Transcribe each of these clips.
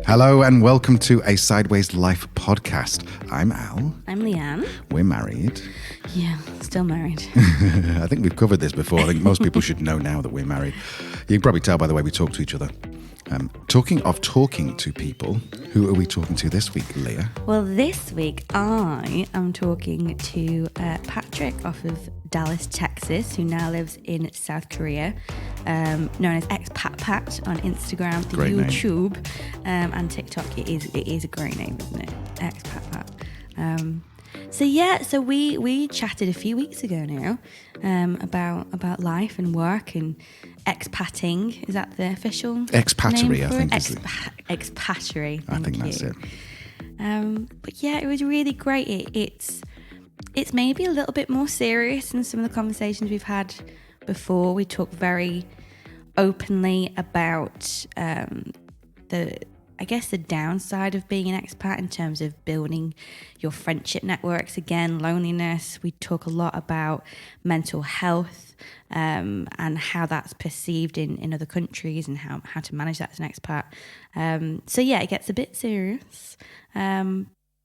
Hello and welcome to a Sideways Life podcast. I'm Al. I'm Leanne. We're married. Yeah, still married. I think we've covered this before. I think most people should know now that we're married. You can probably tell by the way we talk to each other. Talking of talking to people, who are we talking to this week, Leah? Well, this week I am talking to Patrick off of Dallas, Texas, who now lives in South Korea, known as Expat Pat on Instagram, YouTube, and TikTok. It is a great name, isn't it? Expat Pat. So we chatted a few weeks ago now about life and work and expatting. Is that the official Expattery, name for I think. Expattery. I think that's it. But yeah, it was really great. It's maybe a little bit more serious than some of the conversations we've had before. We talk very openly about the downside of being an expat in terms of building your friendship networks again, loneliness. We talk a lot about mental health and how that's perceived in other countries and how to manage that as an expat. It gets a bit serious.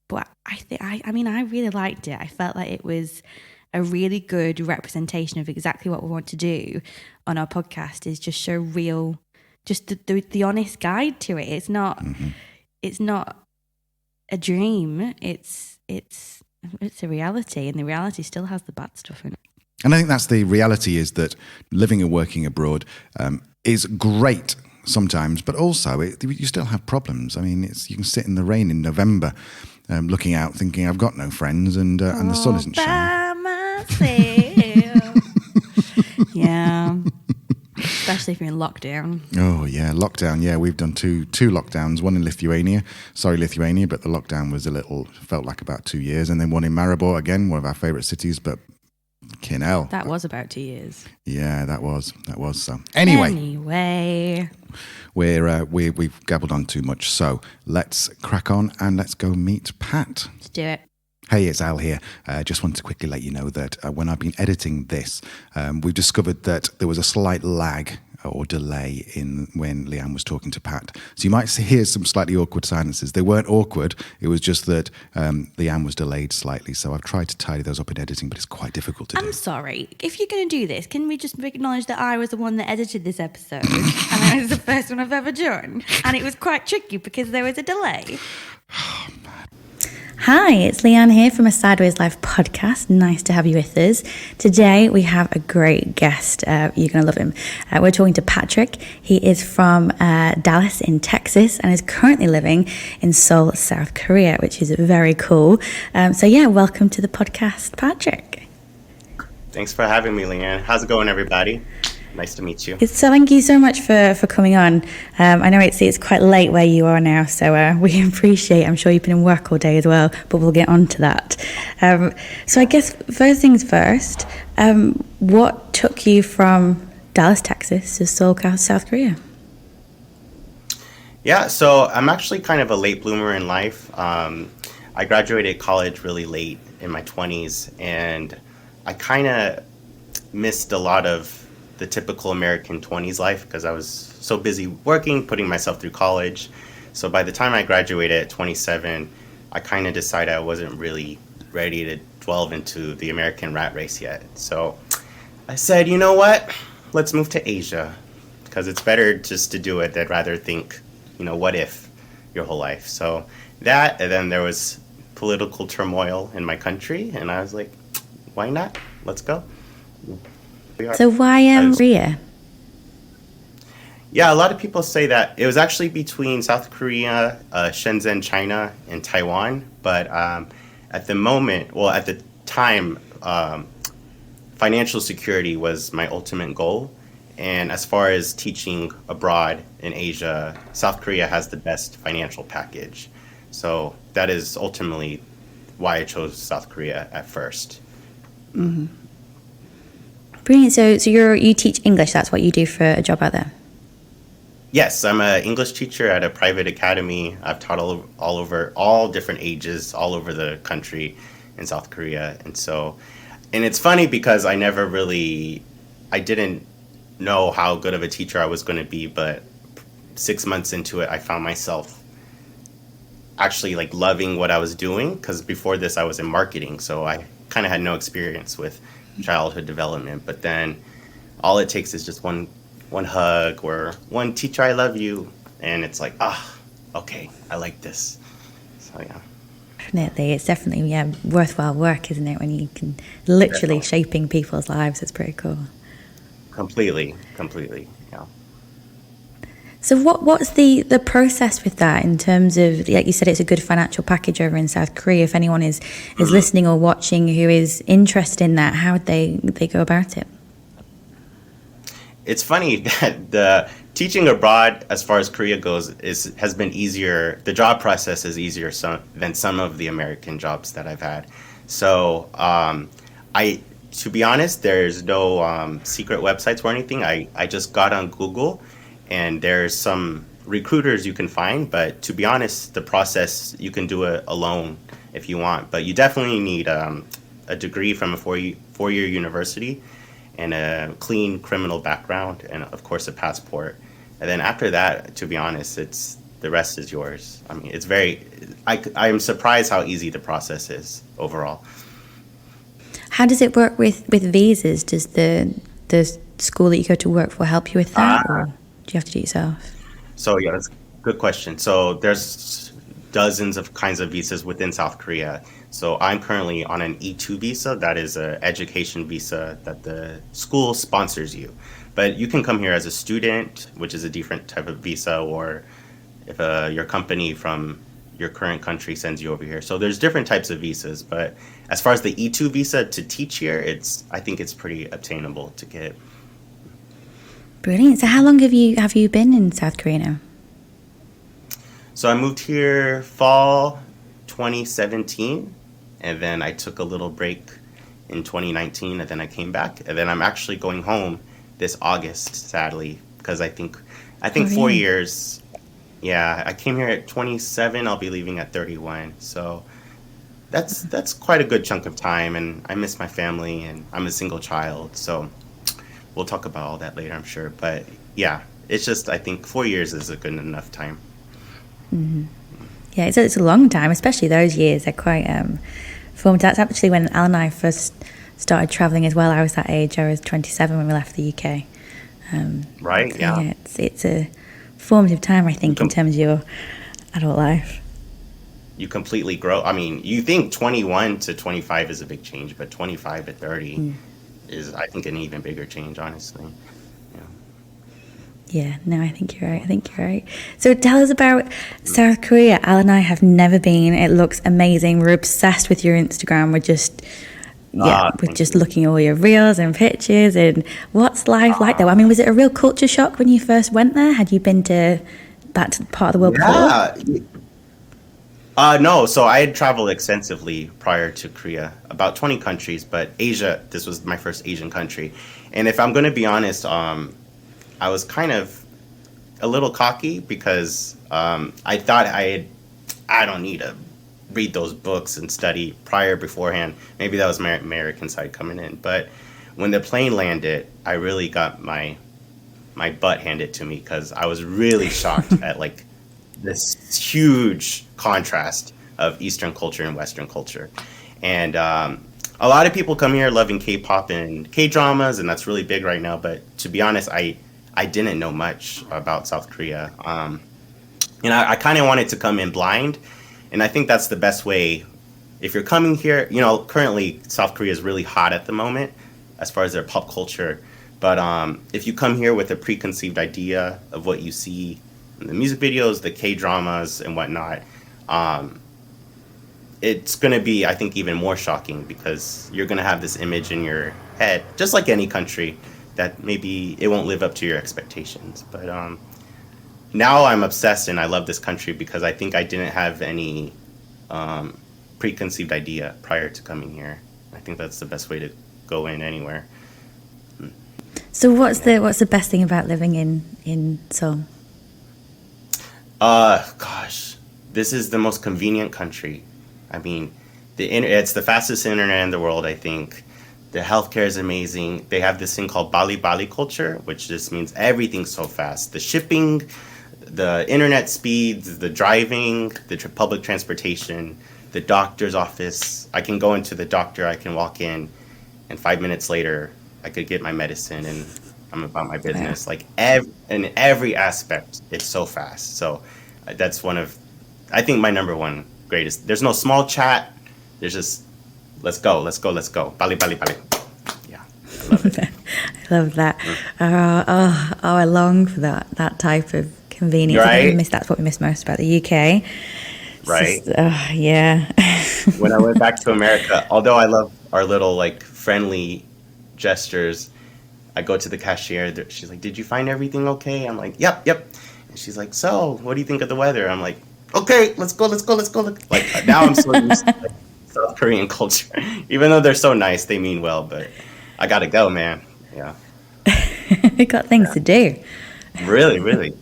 But I really liked it. I felt like it was a really good representation of exactly what we want to do on our podcast, is just show real, just the honest guide to it. It's not a dream. It's a reality, and the reality still has the bad stuff in it. And I think that's the reality, is that living and working abroad is great sometimes, but also you still have problems. I mean, you can sit in the rain in November looking out thinking, I've got no friends, and the sun isn't shining. Yeah. Especially if you're in lockdown. Oh, yeah, lockdown. Yeah, we've done two lockdowns, one in Lithuania. Sorry, Lithuania, but the lockdown was felt like about 2 years. And then one in Maribor, again, one of our favourite cities, but Kinel. That was about 2 years. Yeah, that was. So anyway. We've gabbled on too much. So let's crack on and let's go meet Pat. Let's do it. Hey, it's Al here. Just wanted to quickly let you know that when I've been editing this, we've discovered that there was a slight lag or delay in when Leanne was talking to Pat. So you might hear some slightly awkward silences. They weren't awkward. It was just that Leanne was delayed slightly. So I've tried to tidy those up in editing, but it's quite difficult to do. I'm sorry. If you're going to do this, can we just acknowledge that I was the one that edited this episode? And that was the first one I've ever done. And it was quite tricky because there was a delay. Oh, man. Hi, it's Leanne here from a Sideways Life podcast. Nice to have you with us. Today we have a great guest. You're going to love him. We're talking to Patrick. He is from Dallas in Texas and is currently living in Seoul, South Korea, which is very cool. Welcome to the podcast, Patrick. Thanks for having me, Leanne. How's it going, everybody? Nice to meet you. So thank you so much for coming on. I know it's quite late where you are now, so we appreciate. I'm sure you've been in work all day as well, but we'll get on to that. So I guess first things first, what took you from Dallas, Texas to Seoul, South Korea? Yeah, so I'm actually kind of a late bloomer in life. I graduated college really late in my 20s, and I kind of missed a lot of the typical American 20s life because I was so busy working, putting myself through college. So by the time I graduated at 27, I kind of decided I wasn't really ready to delve into the American rat race yet. So I said, you know what? Let's move to Asia, because it's better just to do it than rather think, what if your whole life. So that, and then there was political turmoil in my country, and I was like, why not? Let's go. So why Korea? Yeah, a lot of people say that it was actually between South Korea, Shenzhen, China, and Taiwan. But at the time, financial security was my ultimate goal. And as far as teaching abroad in Asia, South Korea has the best financial package. So that is ultimately why I chose South Korea at first. Mm-hmm. Brilliant. So you teach English. That's what you do for a job out there. Yes, I'm an English teacher at a private academy. I've taught all over, all different ages, all over the country in South Korea. And it's funny because I didn't know how good of a teacher I was going to be, but 6 months into it, I found myself actually like loving what I was doing, because before this I was in marketing, so I kind of had no experience with childhood development. But then all it takes is just one hug or one teacher I love you, and it's like, okay, I like this. So yeah. Definitely. It's definitely, yeah, worthwhile work, isn't it? When you can literally Definitely. shaping people's lives. It's pretty cool. Completely. Yeah. So what's the process with that in terms of, like you said, it's a good financial package over in South Korea. If anyone is listening or watching who is interested in that, how would they go about it? It's funny that the teaching abroad, as far as Korea goes, has been easier. The job process is easier than some of the American jobs that I've had. So, I, to be honest, there's no secret websites or anything. I just got on Google, and there's some recruiters you can find. But to be honest, the process, you can do it alone if you want. But you definitely need a degree from a four-year university, and a clean criminal background, and of course a passport. And then after that, to be honest, the rest is yours. I mean, it's very. I'm surprised how easy the process is overall. How does it work with visas? Does the school that you go to work for help you with that, or do you have to do it yourself? So yeah, that's a good question. So there's dozens of kinds of visas within South Korea. So I'm currently on an E2 visa. That is an education visa that the school sponsors you. But you can come here as a student, which is a different type of visa, or if your company from your current country sends you over here. So there's different types of visas. But as far as the E2 visa to teach here, I think it's pretty obtainable to get. Brilliant. So how long have you been in South Korea now? So I moved here fall 2017, and then I took a little break in 2019, and then I came back, and then I'm actually going home this August, sadly, because I think Oh, 4 really? years. Yeah, I came here at 27. I'll be leaving at 31. So that's quite a good chunk of time, and I miss my family, and I'm a single child. So we'll talk about all that later, I'm sure. But yeah, it's just I think 4 years is a good enough time. Yeah, it's a long time, especially those years. They're quite formative. That's actually when Al and I first started traveling as well. I was that age. I was 27 when we left the UK. Right? So Yeah. yeah, it's a formative time, I think, in Com- terms of your adult life. you completely grow. I mean, you think 21 to 25 is a big change, but 25 to 30 is, I think, an even bigger change, honestly. Yeah. Yeah, no, I think you're right. I think you're right. So tell us about South Korea. Al and I have never been. It looks amazing. We're obsessed with your Instagram. We're Thank just you. looking at all your reels and pictures. And what's life like there? I mean, was it a real culture shock when you first went there? Had you been to that part of the world before? Yeah. No, so I had traveled extensively prior to Korea, about 20 countries, but Asia, this was my first Asian country. And if I'm going to be honest, I was kind of a little cocky because I thought I don't need to read those books and study beforehand. Maybe that was my American side coming in. But when the plane landed, I really got my butt handed to me because I was really shocked at like this huge contrast of Eastern culture and Western culture. And a lot of people come here loving K-pop and K-dramas, and that's really big right now. But to be honest, I didn't know much about South Korea. And I kind of wanted to come in blind. And I think that's the best way. If you're coming here, currently South Korea is really hot at the moment as far as their pop culture. But if you come here with a preconceived idea of what you see in the music videos, the K-dramas and whatnot, it's going to be, I think, even more shocking because you're going to have this image in your head, just like any country, that maybe it won't live up to your expectations. But now I'm obsessed and I love this country because I think I didn't have any preconceived idea prior to coming here. I think that's the best way to go in anywhere. So what's the best thing about living in Seoul? Gosh, this is the most convenient country. I mean, it's the fastest internet in the world, I think. The healthcare is amazing. They have this thing called Bali Bali culture, which just means everything's so fast. The shipping, the internet speeds, the driving, the public transportation, the doctor's office. I can go into the doctor, I can walk in, and 5 minutes later, I could get my medicine and I'm about my business. Like in every aspect, it's so fast. So that's one of, I think, my number one greatest. There's no small chat. There's just, let's go, let's go, let's go. Bali, bali, bali. Yeah, I love it. I love that. I long for that type of convenience. Right? I think that's what we miss most about the UK. Right. Yeah. When I went back to America, although I love our little like friendly gestures, I go to the cashier. She's like, "Did you find everything okay?" I'm like, "Yep, yep." And she's like, "So, what do you think of the weather?" I'm like, "Okay, let's go, let's go, let's go." Like now, I'm so used to like, South Korean culture. Even though they're so nice, they mean well. But I gotta go, man. Yeah, We got things to do. really, really.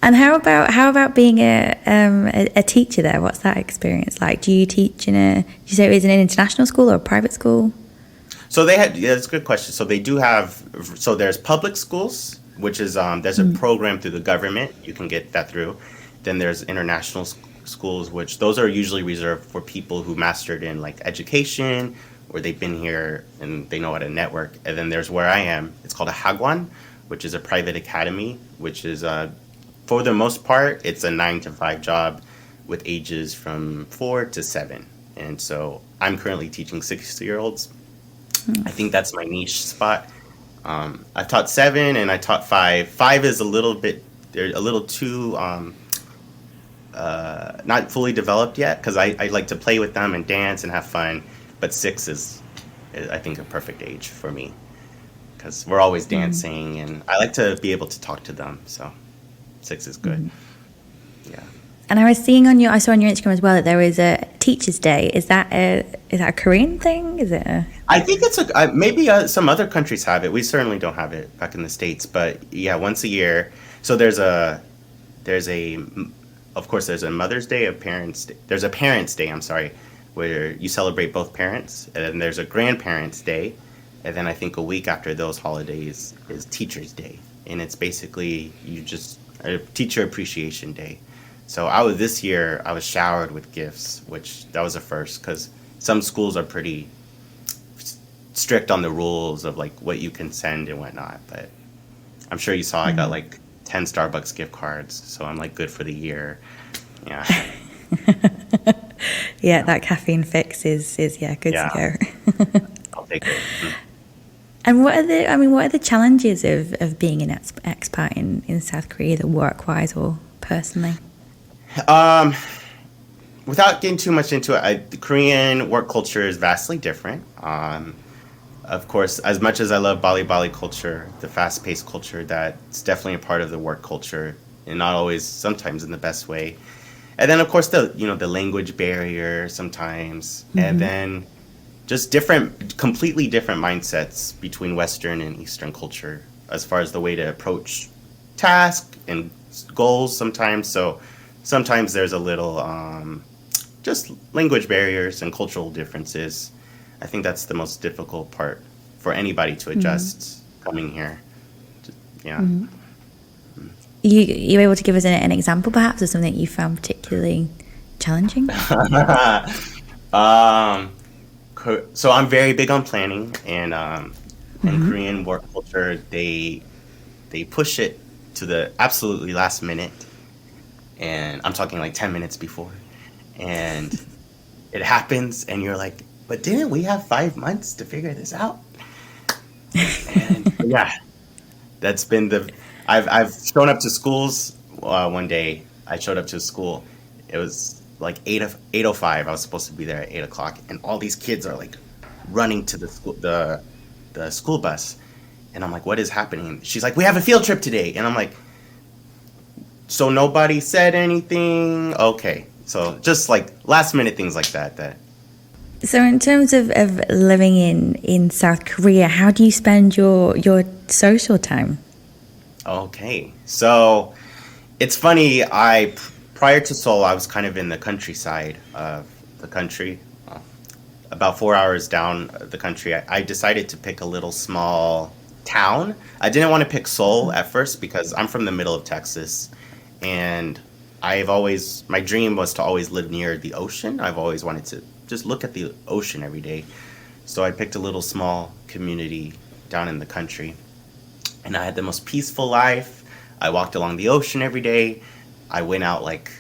And how about being a teacher there? What's that experience like? Do you teach did you say it was in an international school or a private school? So that's a good question. So they do have, so there's public schools, which is, there's a program through the government. You can get that through. Then there's international schools, which those are usually reserved for people who mastered in like education, or they've been here and they know how to network. And then there's where I am. It's called a hagwon, which is a private academy, which is, for the most part, it's a 9 to 5 job with ages from 4 to 7. And so I'm currently teaching 6-year-olds. I think that's my niche spot. I've taught 7 and I taught 5. 5 is a little bit, they're a little too not fully developed yet, because I like to play with them and dance and have fun. But 6 is I think, a perfect age for me, because we're always dancing and I like to be able to talk to them. So 6 is good. Yeah. And I saw on your Instagram as well that there is a Teachers' Day. Is that a Korean thing? Is it? I think it's maybe some other countries have it. We certainly don't have it back in the States, but yeah, once a year. So there's a of course there's a Mother's Day, there's a Parents' Day, I'm sorry, where you celebrate both parents, and then there's a Grandparents' Day, and then I think a week after those holidays is Teachers' Day, and it's basically a Teacher Appreciation Day. So this year I was showered with gifts, which that was a first, because some schools are pretty strict on the rules of like what you can send and whatnot. But I'm sure you saw I got like 10 Starbucks gift cards, so I'm like good for the year. Yeah. Yeah, that caffeine fix is good to go. I'll take it. And what are the challenges of being an expat in South Korea, either work-wise or personally? Without getting too much into it, the Korean work culture is vastly different. Of course, as much as I love Bali culture, the fast-paced culture, that's definitely a part of the work culture, and not always, sometimes in the best way. And then, of course, the language barrier sometimes, and then just completely different mindsets between Western and Eastern culture as far as the way to approach tasks and goals sometimes. So sometimes there's a little just language barriers and cultural differences. I think that's the most difficult part for anybody to adjust coming here. Yeah. You able to give us an example, perhaps, of something that you found particularly challenging? So I'm very big on planning, and Korean work culture, they push it to the absolutely last minute, and I'm talking like 10 minutes before, and it happens, and you're like, but didn't we have 5 months to figure this out? And yeah, that's been I've shown up to schools. One day I showed up to a school. It was like 8:05. I was supposed to be there at 8 o'clock, and all these kids are like running to the school bus, and I'm like, what is happening? She's like, we have a field trip today, and I'm like, so nobody said anything? Okay, so just like last minute things like that. So in terms of living in South Korea, how do you spend your social time? Okay, so it's funny. Prior to Seoul, I was kind of in the countryside of the country, about 4 hours down the country. I decided to pick a little small town. I didn't want to pick Seoul at first because I'm from the middle of Texas, and my dream was to always live near the ocean. I've always wanted to just look at the ocean every day. So I picked a little small community down in the country, and I had the most peaceful life. I walked along the ocean every day. I went out like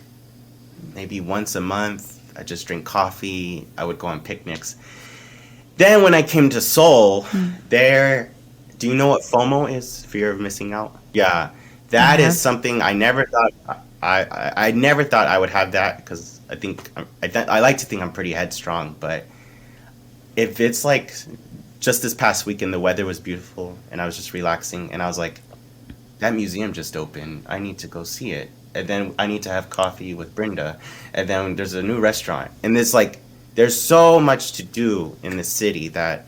maybe once a month. I just drink coffee. I would go on picnics. Then when I came to Seoul, do you know what FOMO is? Fear of missing out? Yeah, that is something I never thought. I never thought I would have that because I like to think I'm pretty headstrong. But if it's like just this past weekend, the weather was beautiful and I was just relaxing, and I was like, that museum just opened. I need to go see it, and then I need to have coffee with Brenda, and then there's a new restaurant, and there's so much to do in the city that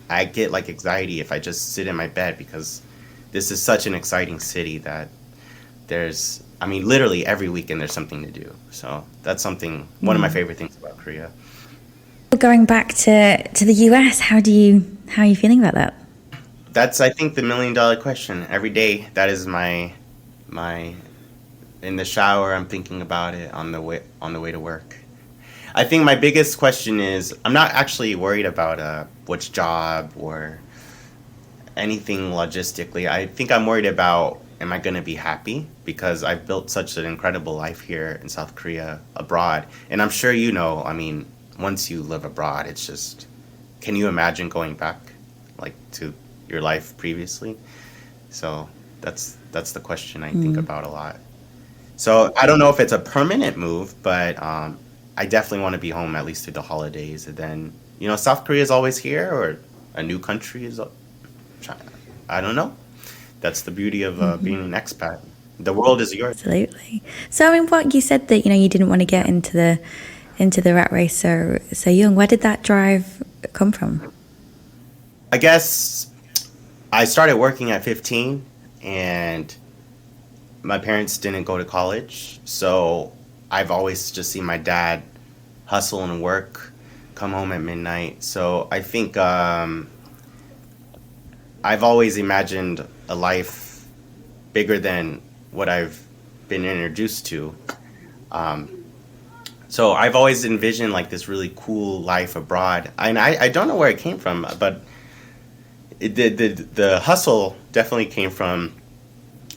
I get like anxiety if I just sit in my bed, because this is such an exciting city that literally every weekend there's something to do. So that's one of my favorite things about Korea. Going back to the US, how are you feeling about that? That's, I think, the $1 million question. Every day, that is my in the shower, I'm thinking about it on the way to work. I think my biggest question is, I'm not actually worried about which job or anything logistically. I think I'm worried about, am I going to be happy? Because I've built such an incredible life here in South Korea, abroad. And I'm sure once you live abroad, it's just, can you imagine going back like to your life previously? So that's the question I think about a lot. So I don't know if it's a permanent move, but I definitely want to be home at least through the holidays. And then, South Korea is always here, or a new country is China. I don't know. That's the beauty of being an expat. The world is yours. Absolutely. So, what you said that, you didn't want to get into the rat race so young. Where did that drive come from? I guess I started working at 15, and my parents didn't go to college, so I've always just seen my dad hustle and work, come home at midnight. So I think I've always imagined a life bigger than what I've been introduced to. So I've always envisioned like this really cool life abroad. And I don't know where it came from, but the hustle definitely came from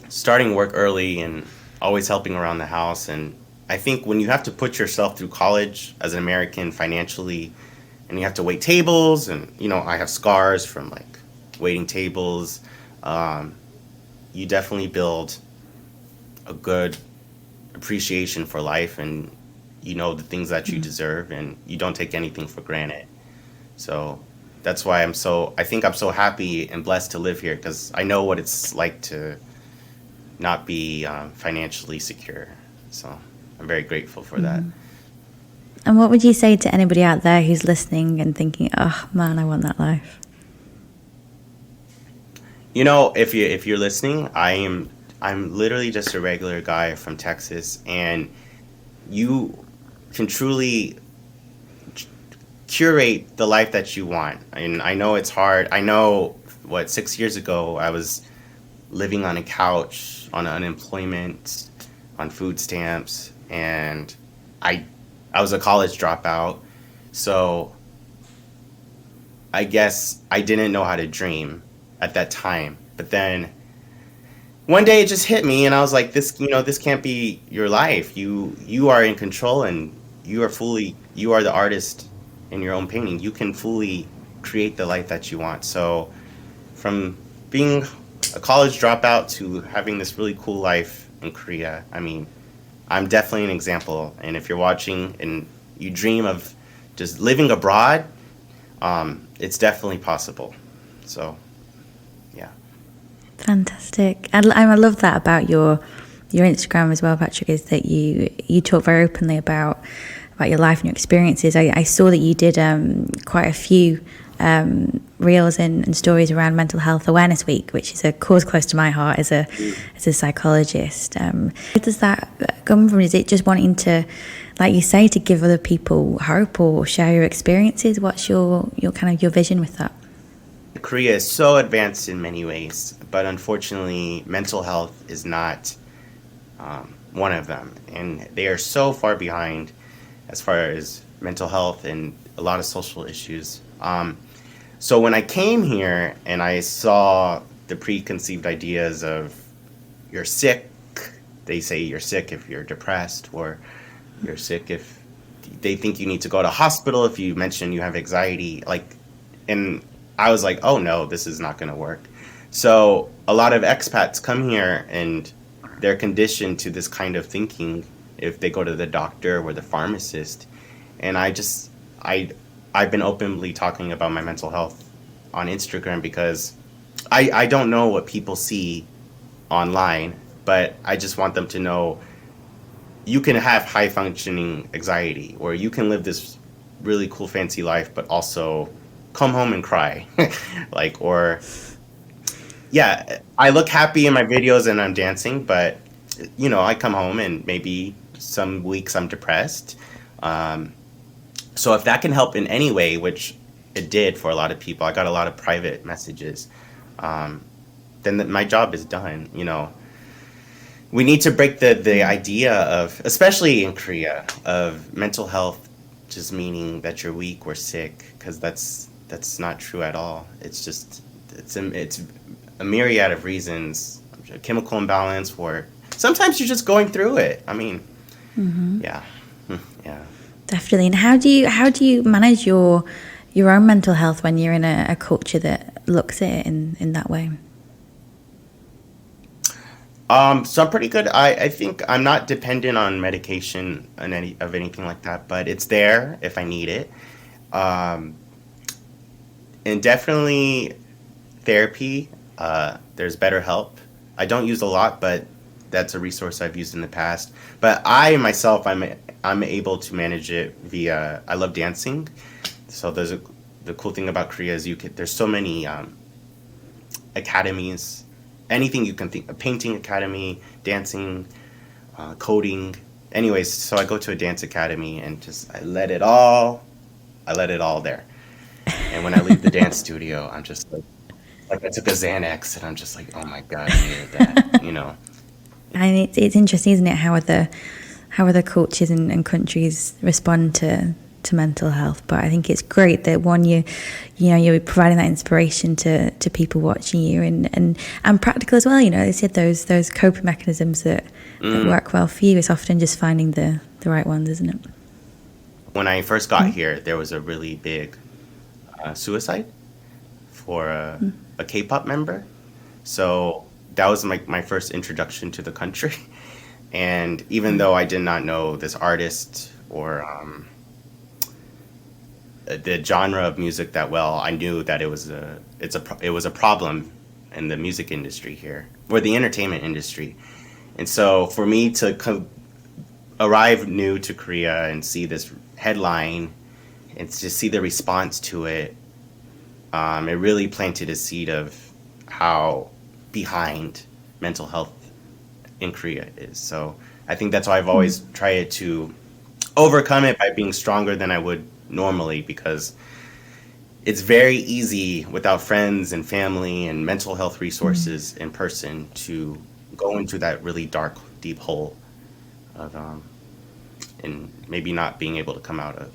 starting work early and always helping around the house. And I think when you have to put yourself through college as an American financially, and you have to wait tables, and I have scars from like waiting tables, you definitely build a good appreciation for life, and the things that you deserve, and you don't take anything for granted. So that's why I think I'm so happy and blessed to live here, because I know what it's like to not be financially secure. So I'm very grateful for that. And what would you say to anybody out there who's listening and thinking, oh man, I want that life? If you're listening, I'm literally just a regular guy from Texas, and you can truly curate the life that you want. And I know it's hard. I know 6 years ago I was living on a couch, on unemployment, on food stamps, and I was a college dropout. So I guess I didn't know how to dream at that time. But then one day it just hit me, and I was like, this can't be your life. You are in control, and you are the artist in your own painting. You can fully create the life that you want. So from being a college dropout to having this really cool life in Korea, I'm definitely an example. And if you're watching and you dream of just living abroad, it's definitely possible. So, yeah. Fantastic. I love that about your Instagram as well, Patrick, is that you talk very openly about your life and your experiences. I saw that you did quite a few reels and stories around Mental Health Awareness Week, which is a cause close to my heart as a psychologist. Where does that come from? Is it just wanting to, like you say, to give other people hope or share your experiences? What's your kind of your vision with that? Korea is so advanced in many ways, but unfortunately, mental health is not one of them. And they are so far behind as far as mental health and a lot of social issues. So when I came here and I saw the preconceived ideas of you're sick, they say you're sick if you're depressed, or you're sick if they think you need to go to hospital if you mention you have anxiety. And I was like, oh no, this is not going to work. So a lot of expats come here and they're conditioned to this kind of thinking if they go to the doctor or the pharmacist. And I've been openly talking about my mental health on Instagram because I don't know what people see online, but I just want them to know you can have high functioning anxiety, or you can live this really cool fancy life, but also come home and cry. Or yeah, I look happy in my videos and I'm dancing, but I come home and maybe some weeks I'm depressed. So if that can help in any way, which it did for a lot of people, I got a lot of private messages, then my job is done. We need to break the idea of, especially in Korea, of mental health just meaning that you're weak or sick, because that's not true at all. It's a myriad of reasons, a chemical imbalance, or sometimes you're just going through it. I mean, yeah. Definitely. And how do you manage your own mental health when you're in a culture that looks at it in that way? So I'm pretty good. I think I'm not dependent on medication and anything like that, but it's there if I need it. And definitely therapy. There's BetterHelp. I don't use a lot, but that's a resource I've used in the past. But I myself, I'm able to manage it via. I love dancing, so the cool thing about Korea is there's so many academies. Anything you can think, a painting academy, dancing, coding. Anyways, so I go to a dance academy and I let it all there. And when I leave the dance studio, I'm just like I took a Xanax and I'm just like, oh my God, I needed that, And it's interesting, isn't it, how other cultures and countries respond to mental health. But I think it's great that you're providing that inspiration to people watching you, and practical as well. They said those coping mechanisms that work well for you. It's often just finding the right ones, isn't it? When I first got here, there was a really big suicide for a K-pop member. So that was my first introduction to the country. And even though I did not know this artist or the genre of music that well, I knew that it was a problem in the music industry here, or the entertainment industry. And so for me to arrive new to Korea and see this headline and to see the response to it, it really planted a seed of how behind mental health in Korea is. So I think that's why I've always tried to overcome it by being stronger than I would normally, because it's very easy without friends and family and mental health resources in person to go into that really dark, deep hole of and maybe not being able to come out of.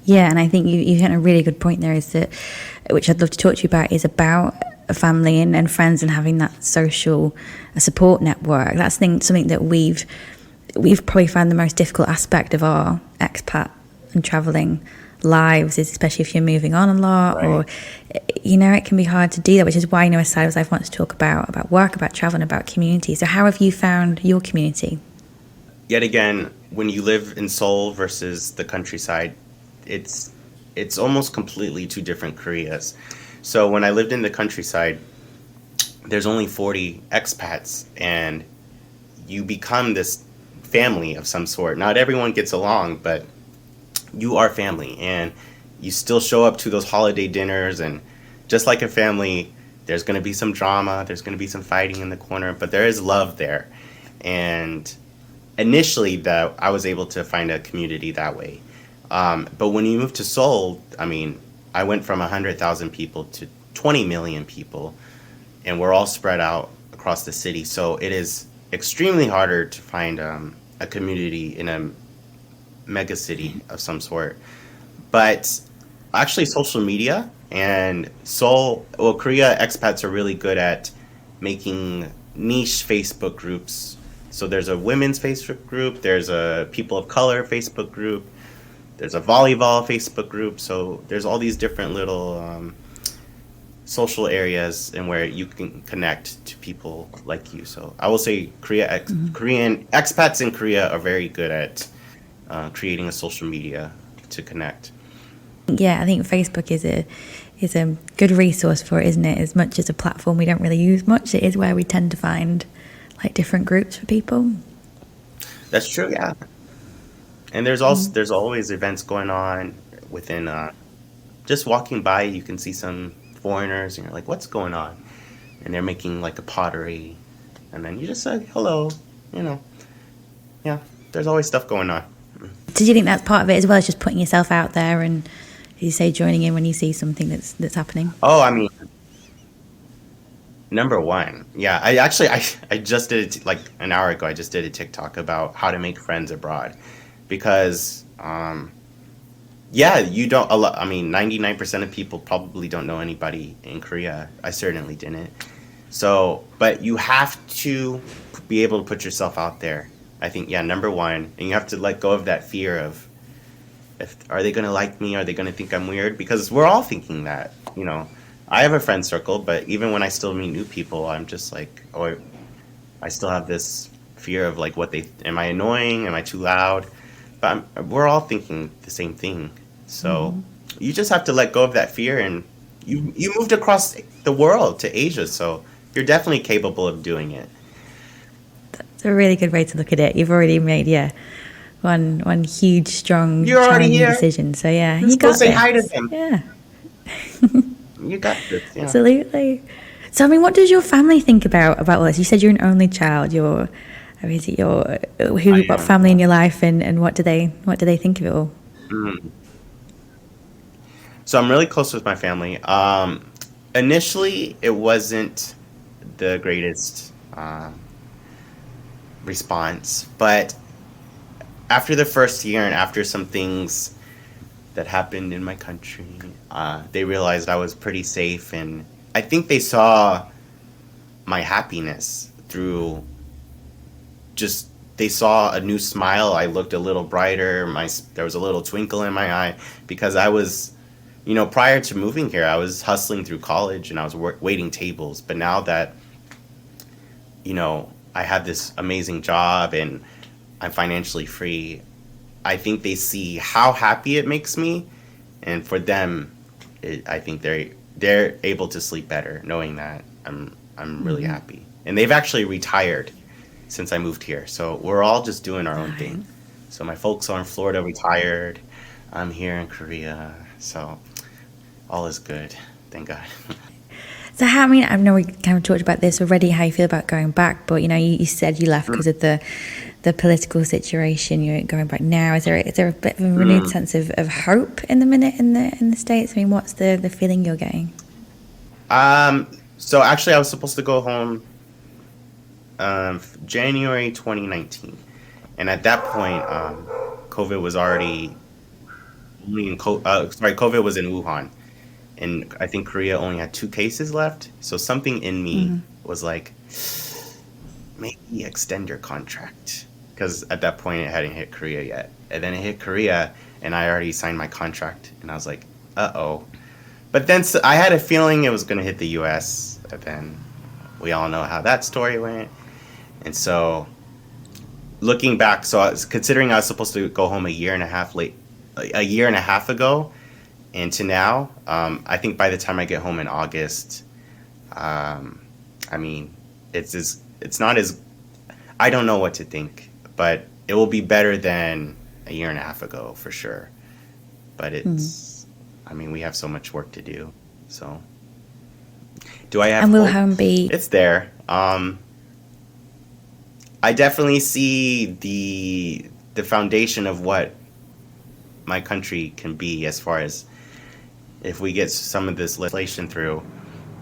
Yeah, and I think you hit a really good point there, is that, which I'd love to talk to you about, is about a family and friends and having that social support network. That's something that we've probably found the most difficult aspect of our expat and traveling lives, is especially if you're moving on a lot, right. Or it can be hard to do that, which is why a side of life wants to talk about work, about travel, and about community. So how have you found your community? Yet again, when you live in Seoul versus the countryside, it's almost completely two different Koreas. So when I lived in the countryside, there's only 40 expats, and you become this family of some sort. Not everyone gets along, but you are family, and you still show up to those holiday dinners, and just like a family, there's going to be some drama, there's going to be some fighting in the corner, but there is love there. And initially I was able to find a community that way. But when you move to Seoul, I mean, I went from 100,000 people to 20 million people, and we're all spread out across the city. So it is extremely harder to find a community in a mega city of some sort. But actually, social media and Seoul, well, Korea expats are really good at making niche Facebook groups. So there's a women's Facebook group, there's a people of color Facebook group, there's a volleyball Facebook group. So there's all these different little social areas and where you can connect to people like you. So I will say Korean expats in Korea are very good at creating a social media to connect. Yeah, I think Facebook is a good resource for it, isn't it? As much as a platform we don't really use much, it is where we tend to find like different groups for people. That's true, yeah. And there's always events going on within. Just walking by, you can see some foreigners, and you're like, "What's going on?" And they're making like a pottery, and then you just say hello. You know, yeah. There's always stuff going on. So do you think that's part of it as well as just putting yourself out there and, as you say, joining in when you see something that's happening? Oh, I mean, number one, yeah. I just did it like an hour ago. I just did a TikTok about how to make friends abroad, because yeah, you don't. I mean, 99% of people probably don't know anybody in Korea. I certainly didn't. So, but you have to be able to put yourself out there. I think, yeah, number one, and you have to let go of that fear of, are they going to like me? Are they going to think I'm weird? Because we're all thinking that, you know. I have a friend circle, but even when I still meet new people, I'm just like, oh, I still have this fear of like, am I annoying? Am I too loud? But we're all thinking the same thing. So you just have to let go of that fear, and you moved across the world to Asia, so you're definitely capable of doing it. It's a really good way to look at it. You've already made, one huge, strong, You're already challenging here. decision. So yeah, Just you go got say this. hi to them. Yeah, You got this. Yeah. absolutely. So I mean, what does your family think about all this? You said you're an only child. What family in your life, and what do they think of it all? So I'm really close with my family. Initially, it wasn't the greatest response, but after the first year and after some things that happened in my country, they realized I was pretty safe, and I think they saw my happiness through just, they saw a new smile. I looked a little brighter. There was a little twinkle in my eye, because I was, prior to moving here, I was hustling through college and I was waiting tables. But now that, I have this amazing job and I'm financially free, I think they see how happy it makes me, and for them, I think they're able to sleep better knowing that I'm really happy. And they've actually retired since I moved here, so we're all just doing our own thing. So my folks are in Florida, retired. I'm here in Korea, so all is good, thank God. So I know we kind of talked about this already, how you feel about going back, but you said you left because of the political situation. You're going back now. Is there a bit of a renewed sense of hope in the minute in the States? I mean, what's the feeling you're getting? So actually, I was supposed to go home January 2019, and at that point, COVID was already COVID was in Wuhan. And I think Korea only had 2 cases left. So something in me was like, maybe extend your contract. Because at that point, it hadn't hit Korea yet. And then it hit Korea, and I already signed my contract. And I was like, uh-oh. But then I had a feeling it was going to hit the U.S. And then we all know how that story went. And so looking back, considering I was supposed to go home a year and a half ago, and to now, I think by the time I get home in August, it's not as, I don't know what to think, but it will be better than a year and a half ago for sure. But we have so much work to do. So, do I have And will hope? home be? It's there. I definitely see the foundation of what my country can be, as far as if we get some of this legislation through.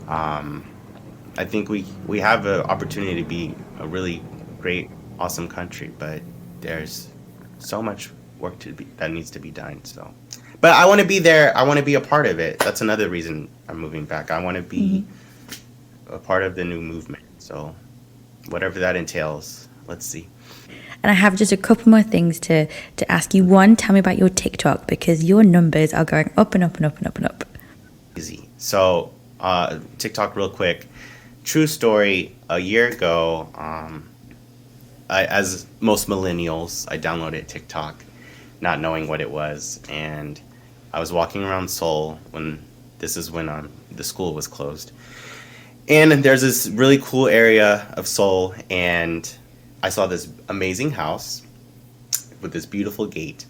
I think we have an opportunity to be a really great, awesome country, but there's so much work to be that needs to be done. So, but I want to be there. I want to be a part of it. That's another reason I'm moving back. I want to be a part of the new movement. So, whatever that entails, let's see. And I have just a couple more things to ask you. One, tell me about your TikTok, because your numbers are going up and up and up and up and up. Easy. So, TikTok, real quick. True story. A year ago, as most millennials, I downloaded TikTok, not knowing what it was, and I was walking around Seoul when the school was closed, and there's this really cool area of Seoul, and I saw this amazing house with this beautiful gate,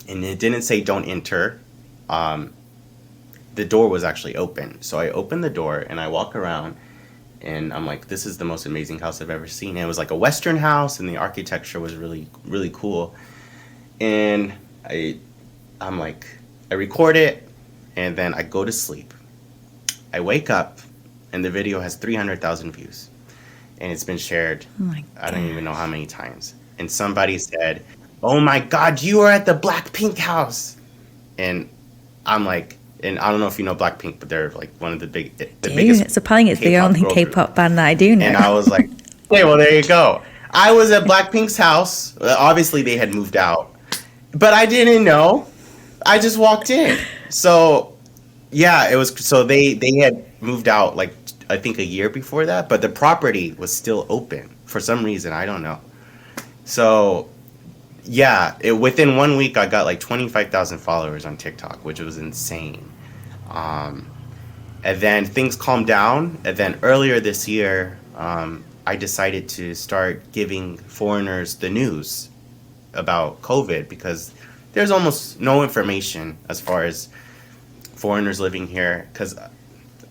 and it didn't say "Don't enter." The door was actually open, so I opened the door and I walk around. And I'm like, this is the most amazing house I've ever seen. And it was like a Western house, and the architecture was really, really cool. And I'm like, I record it, and then I go to sleep. I wake up, and the video has 300,000 views. And it's been shared, Oh my I don't even know gosh. how many times. And somebody said, "Oh my God, you are at the Blackpink house." And I'm like, and I don't know if you know Blackpink, but they're like one of the biggest Dude, surprisingly, it's the K-pop only girl group. K-pop band that I do know. And I was like, okay, well, there you go. I was at Blackpink's house. Obviously, they had moved out, but I didn't know. I just walked in. So, yeah, it was. So they had moved out like I think a year before that, but the property was still open for some reason. I don't know. So, yeah, within 1 week, I got like 25,000 followers on TikTok, which was insane. And then things calmed down. And then earlier this year, I decided to start giving foreigners the news about COVID because there's almost no information as far as foreigners living here. Because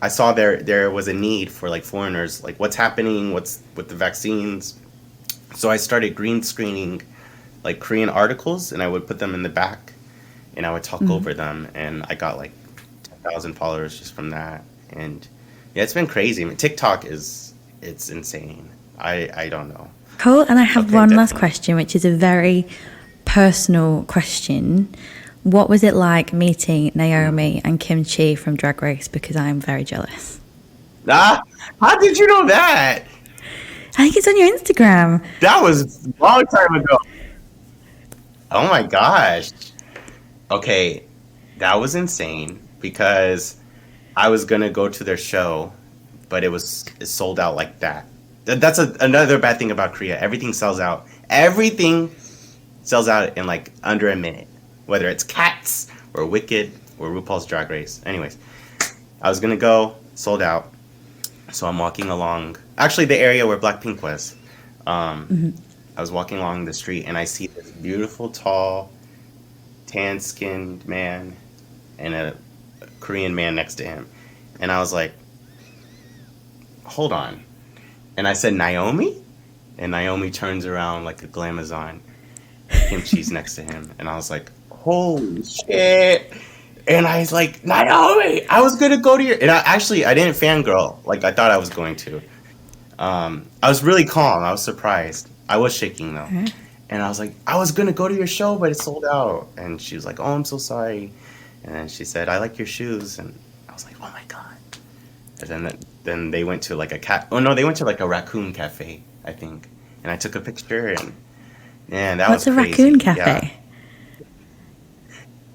I saw there was a need for like foreigners, like what's happening, what's with the vaccines. So I started green screening like Korean articles, and I would put them in the back, and I would talk over them, and I got like 10,000 followers just from that. And yeah, it's been crazy. I mean, TikTok it's insane. I don't know. Cool. And I have Okay, one last definitely. question, which is a very personal question. What was it like meeting Naomi and Kim Chi from Drag Race? Because I'm very jealous. Ah, how did you know that? I think it's on your Instagram. That was a long time ago. Oh my gosh. Okay, that was insane because I was gonna go to their show, but it sold out like that. That's another bad thing about Korea. Everything sells out. Everything sells out in like under a minute, whether it's Cats or Wicked or RuPaul's Drag Race. Anyways, I was gonna go, sold out. So I'm walking along, actually the area where Blackpink was. I was walking along the street and I see this beautiful, tall, tan-skinned man and a Korean man next to him. And I was like, hold on. And I said, Naomi? And Naomi turns around like a glamazon. Kim Chi's next to him. And I was like, holy shit. And I was like, Naomi, I was going to go to your... And I didn't fangirl like I thought I was going to. I was really calm. I was surprised. I was shaking though. And I was like, I was going to go to your show, but it sold out. And she was like, oh, I'm so sorry. And then she said, I like your shoes. And I was like, oh my God. And then they went to like they went to like a raccoon cafe, I think. And I took a picture and man, that What's was a crazy. raccoon Yeah. cafe?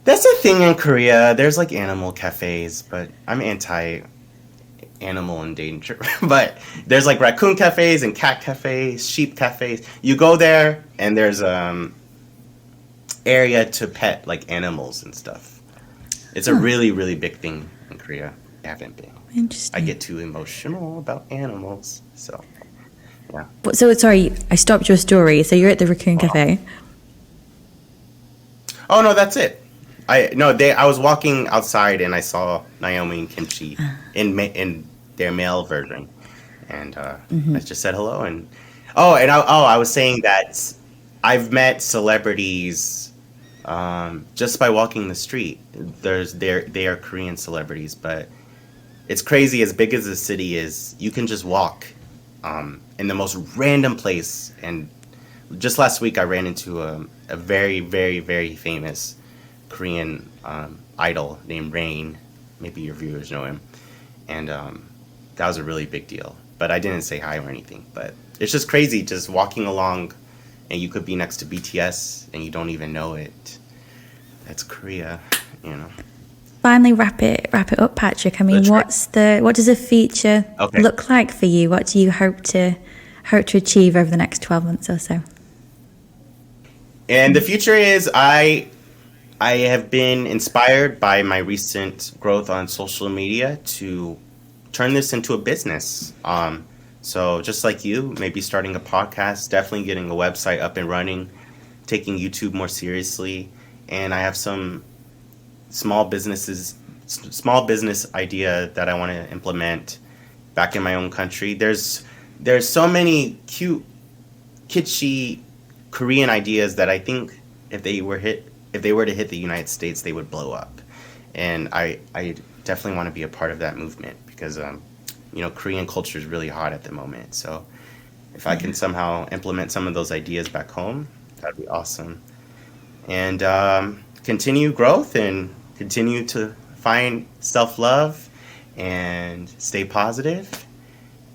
That's a thing in Korea. There's like animal cafes, but I'm anti animal endanger. But there's like raccoon cafes and cat cafes, sheep cafes. You go there and there's area to pet like animals and stuff. It's a really, really big thing in Korea. I haven't been. Interesting. I get too emotional about animals. So yeah. So, sorry, I stopped your story. So you're at the Raccoon Cafe. Oh no, that's it. I was walking outside and I saw Naomi and Kim Chi in their male version, and I just said hello. And I was saying that I've met celebrities just by walking the street. They are Korean celebrities, but it's crazy. As big as the city is, you can just walk in the most random place. And just last week, I ran into a very, very, very famous Korean idol named Rain. Maybe your viewers know him. And that was a really big deal. But I didn't say hi or anything. But it's just crazy just walking along, and you could be next to BTS and you don't even know it. That's Korea, you know. Finally, wrap it up, Patrick. I mean, what does a future look like for you? What do you hope to achieve over the next 12 months or so? And the future is I have been inspired by my recent growth on social media to turn this into a business. So just like you, maybe starting a podcast, definitely getting a website up and running, taking YouTube more seriously. And I have some small business idea that I want to implement back in my own country. There's so many cute, kitschy Korean ideas that I think if they were to hit the United States, they would blow up. And I definitely want to be a part of that movement because Korean culture is really hot at the moment. So if I can somehow implement some of those ideas back home, that'd be awesome. And continue growth and continue to find self-love and stay positive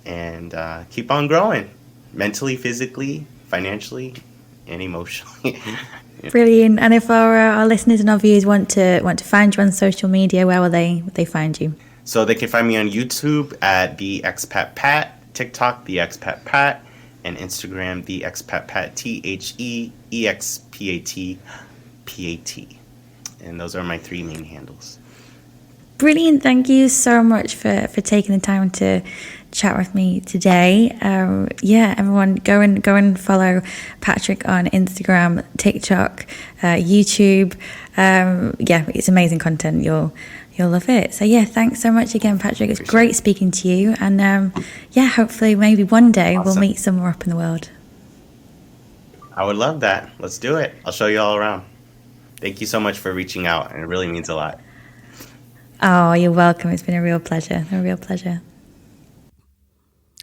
and keep on growing mentally, physically, financially, and emotionally. Brilliant. And if our listeners and our viewers want to find you on social media, where will they find you? So they can find me on YouTube at The Expat Pat, TikTok The Expat Pat, and Instagram The Expat Pat, TheExpatPat. And those are my 3 main handles. Brilliant. Thank you so much for taking the time to chat with me today. Everyone go and follow Patrick on Instagram, TikTok, YouTube. It's amazing content. You'll love it. So thanks so much again, Patrick. It's great speaking to you. And hopefully maybe one day we'll meet somewhere up in the world. I would love that. Let's do it. I'll show you all around. Thank you so much for reaching out, and it really means a lot. Oh, you're welcome. It's been a real pleasure. A real pleasure.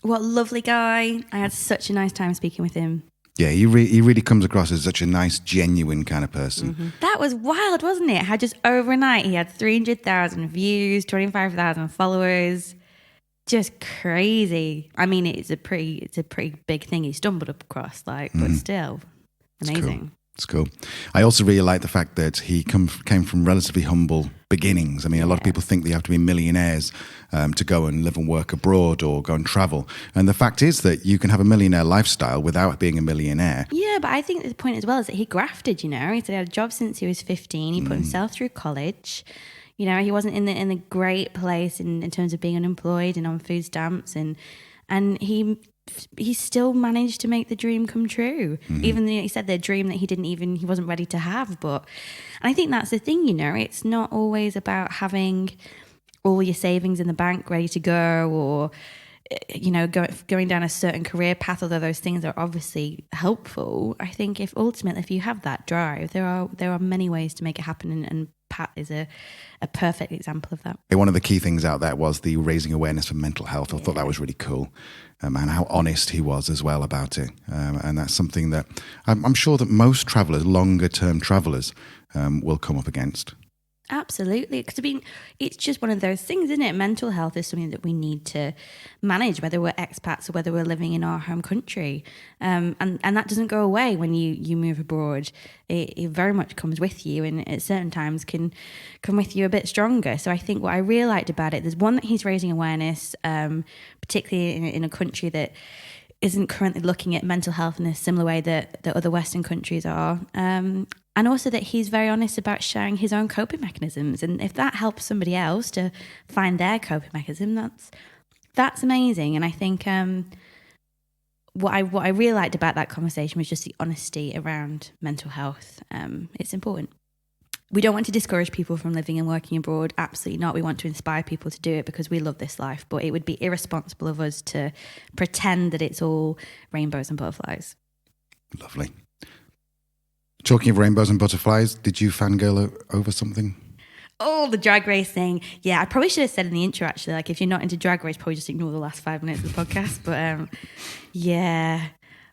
What a lovely guy. I had such a nice time speaking with him. Yeah, he really comes across as such a nice, genuine kind of person. Mm-hmm. That was wild, wasn't it? How just overnight he had 300,000 views, 25,000 followers. Just crazy. I mean, it's a pretty big thing he stumbled across, but still amazing. It's cool. I also really like the fact that he came from relatively humble beginnings. I mean, a lot of people think they have to be millionaires to go and live and work abroad or go and travel. And the fact is that you can have a millionaire lifestyle without being a millionaire. Yeah, but I think the point as well is that he grafted, He said he had a job since he was 15. He put himself through college. He wasn't in a great place in terms of being unemployed and on food stamps. And he still managed to make the dream come true. Even though he said the dream that he wasn't ready to have. And I think that's the thing, it's not always about having all your savings in the bank ready to go or, going down a certain career path, although those things are obviously helpful. I think if you have that drive, there are many ways to make it happen, and Pat is a perfect example of that. One of the key things out there was the raising awareness for mental health. I thought that was really cool. And how honest he was as well about it. And that's something that I'm sure that most travellers, longer term travellers, will come up against. Absolutely. Because it's just one of those things, isn't it? Mental health is something that we need to manage, whether we're expats or whether we're living in our home country. And that doesn't go away when you move abroad. It very much comes with you, and at certain times can come with you a bit stronger. So I think what I really liked about it, there's one that he's raising awareness, particularly in a country that isn't currently looking at mental health in a similar way that other Western countries are. And also that he's very honest about sharing his own coping mechanisms. And if that helps somebody else to find their coping mechanism, that's amazing. And I think what I really liked about that conversation was just the honesty around mental health. It's important. We don't want to discourage people from living and working abroad. Absolutely not. We want to inspire people to do it because we love this life. But it would be irresponsible of us to pretend that it's all rainbows and butterflies. Lovely. Talking of rainbows and butterflies, did you fangirl over something? Oh, the drag race thing. Yeah, I probably should have said in the intro, actually, like, if you're not into drag race, probably just ignore the last 5 minutes of the podcast. But yeah.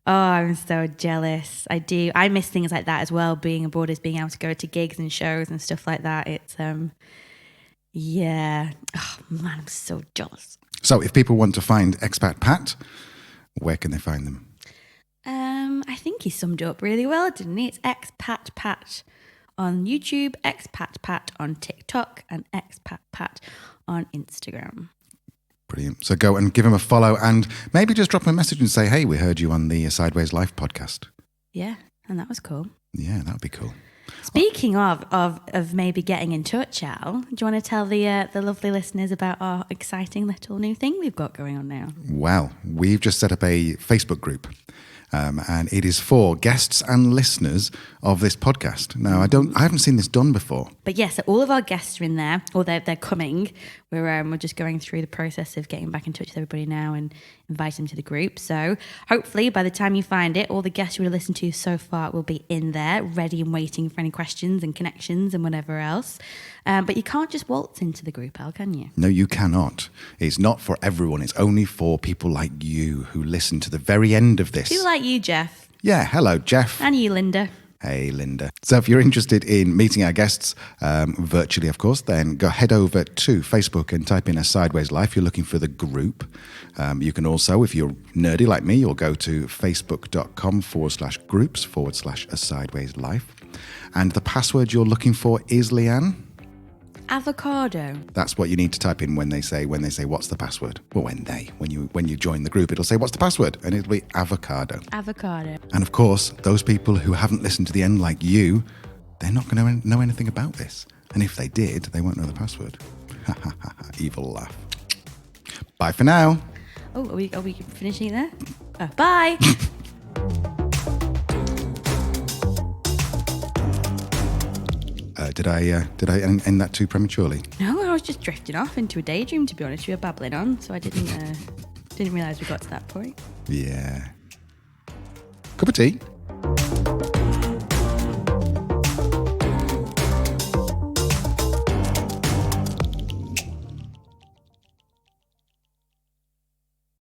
Oh, I'm so jealous. I do. I miss things like that as well. Being abroad is being able to go to gigs and shows and stuff like that. It's, yeah. Oh, man, I'm so jealous. So if people want to find Expat Pat, where can they find them? I think he summed it up really well, didn't he? It's Expat Pat on YouTube, Expat Pat on TikTok, and Expat Pat on Instagram. Brilliant. So go and give him a follow and maybe just drop him a message and say, hey, we heard you on the Sideways Life podcast. Yeah, and that was cool. Yeah, that would be cool. Speaking of maybe getting in touch, Al, do you want to tell the lovely listeners about our exciting little new thing we've got going on now? Well, we've just set up a Facebook group. And it is for guests and listeners of this podcast. Now, I haven't seen this done before. But yes, so all of our guests are in there, or they're coming. We're just going through the process of getting back in touch with everybody now and invite them to the group. So hopefully by the time you find it, all the guests you will listen to so far will be in there, ready and waiting for any questions and connections and whatever else. But you can't just waltz into the group, Al, can you? No, you cannot. It's not for everyone. It's only for people like you who listen to the very end of this. People like you, Jeff. Yeah, hello, Jeff. And you, Linda. Hey, Linda. So if you're interested in meeting our guests, virtually, of course, then go head over to Facebook and type in A Sideways Life. You're looking for the group. You can also, if you're nerdy like me, you'll go to facebook.com/groups/A Sideways Life. And the password you're looking for is, Leanne? Avocado. That's what you need to type in when they say what's the password. Well, when you join the group, it'll say what's the password, and it'll be avocado. Avocado. And of course, those people who haven't listened to the end like you, they're not going to know anything about this. And if they did, they won't know the password. Evil laugh. Bye for now. Oh, are we finishing there? Oh, bye. Did I end that too prematurely? No, I was just drifting off into a daydream, to be honest. We were babbling on, so I didn't realise we got to that point. Yeah. Cup of tea.